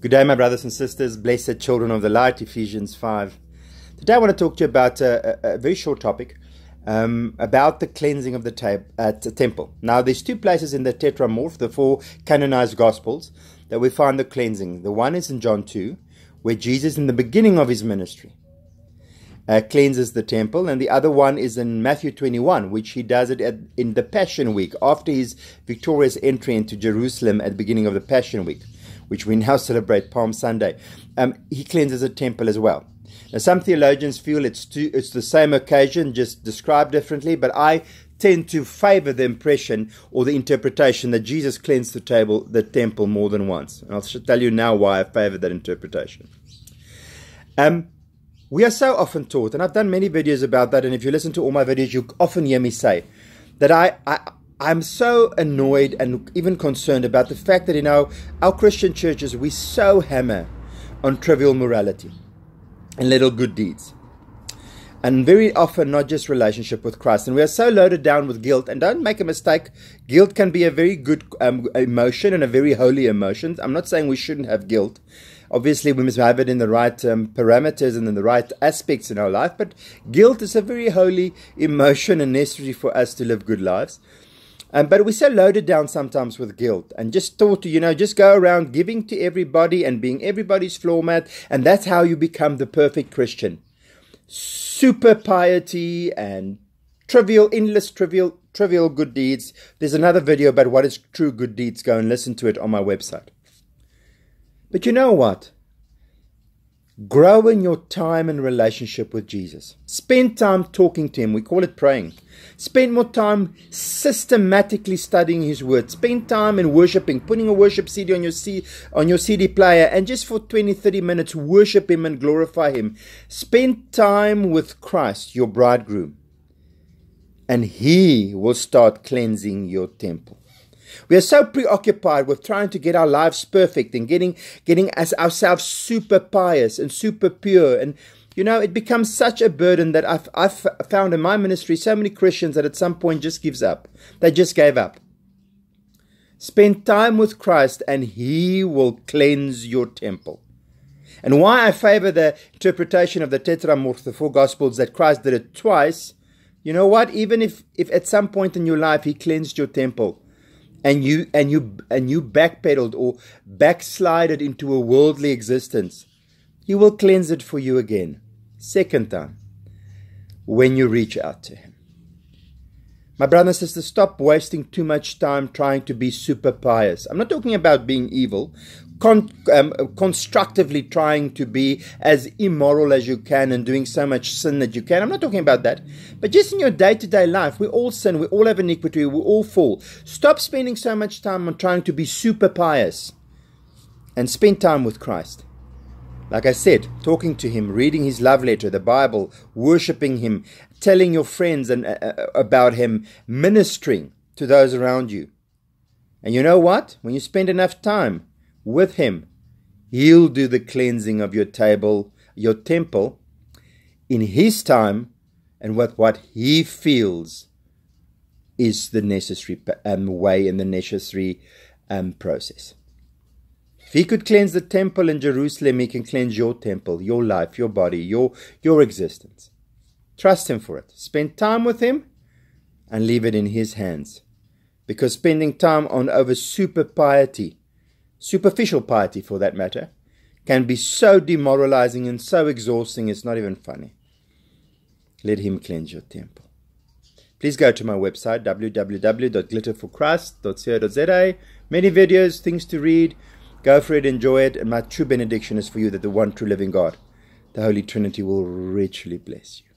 Good day, my brothers and sisters, blessed children of the light, Ephesians 5. Today I want to talk to you about a very short topic about the cleansing of the temple. Now, there's two places in the Tetramorph, the four canonized Gospels, that we find the cleansing. The one is in John 2, where Jesus, in the beginning of his ministry, cleanses the temple, and the other one is in Matthew 21, which he does it in the Passion Week, after his victorious entry into Jerusalem at the beginning of the Passion Week, which we now celebrate Palm Sunday. He cleanses the temple as well. Now, some theologians feel it's the same occasion, just described differently, but I tend to favor the impression or the interpretation that Jesus cleansed the temple more than once. And I'll tell you now why I favor that interpretation. We are so often taught, and I've done many videos about that, and if you listen to all my videos, you often hear me say that I'm so annoyed and even concerned about the fact that in our Christian churches, we so hammer on trivial morality and little good deeds. And very often not just relationship with Christ. And we are so loaded down with guilt. And don't make a mistake, guilt can be a very good emotion and a very holy emotion. I'm not saying we shouldn't have guilt. Obviously, we must have it in the right parameters and in the right aspects in our life. But guilt is a very holy emotion and necessary for us to live good lives. But we're so loaded down sometimes with guilt and just taught to, just go around giving to everybody and being everybody's floor mat. And that's how you become the perfect Christian. Super piety and endless trivial good deeds. There's another video about what is true good deeds. Go and listen to it on my website. But you know what? Grow in your time and relationship with Jesus. Spend time talking to him. We call it praying. Spend more time systematically studying his word. Spend time in worshiping, putting a worship CD on your CD player, and just for 20-30 minutes worship him and glorify him. Spend time with Christ, your bridegroom, and he will start cleansing your temple. We are so preoccupied with trying to get our lives perfect and getting ourselves super pious and super pure. And, it becomes such a burden that I've found in my ministry so many Christians that at some point just gives up. They just gave up. Spend time with Christ and he will cleanse your temple. And why I favor the interpretation of the Tetramorph, the four Gospels, that Christ did it twice. You know what? Even if at some point in your life he cleansed your temple, and you backpedaled or backslided into a worldly existence, he will cleanse it for you again. Second time, when you reach out to him. My brothers and sisters, stop wasting too much time trying to be super pious. I'm not talking about being evil, constructively trying to be as immoral as you can and doing so much sin that you can. I'm not talking about that. But just in your day-to-day life, we all sin, we all have iniquity, we all fall. Stop spending so much time on trying to be super pious and spend time with Christ. Like I said, talking to him, reading his love letter, the Bible, worshiping him, telling your friends about him, ministering to those around you. And you know what? When you spend enough time with him, he'll do the cleansing of your temple in his time and with what he feels is the necessary way and the necessary process. If he could cleanse the temple in Jerusalem, he can cleanse your temple, your life, your body, your existence. Trust him for it. Spend time with him and leave it in his hands. Because spending time over superficial piety for that matter, can be so demoralizing and so exhausting it's not even funny. Let him cleanse your temple. Please go to my website, www.glitterforchrist.co.za. Many videos, things to read. Go for it, enjoy it, and my true benediction is for you that the one true living God, the Holy Trinity, will richly bless you.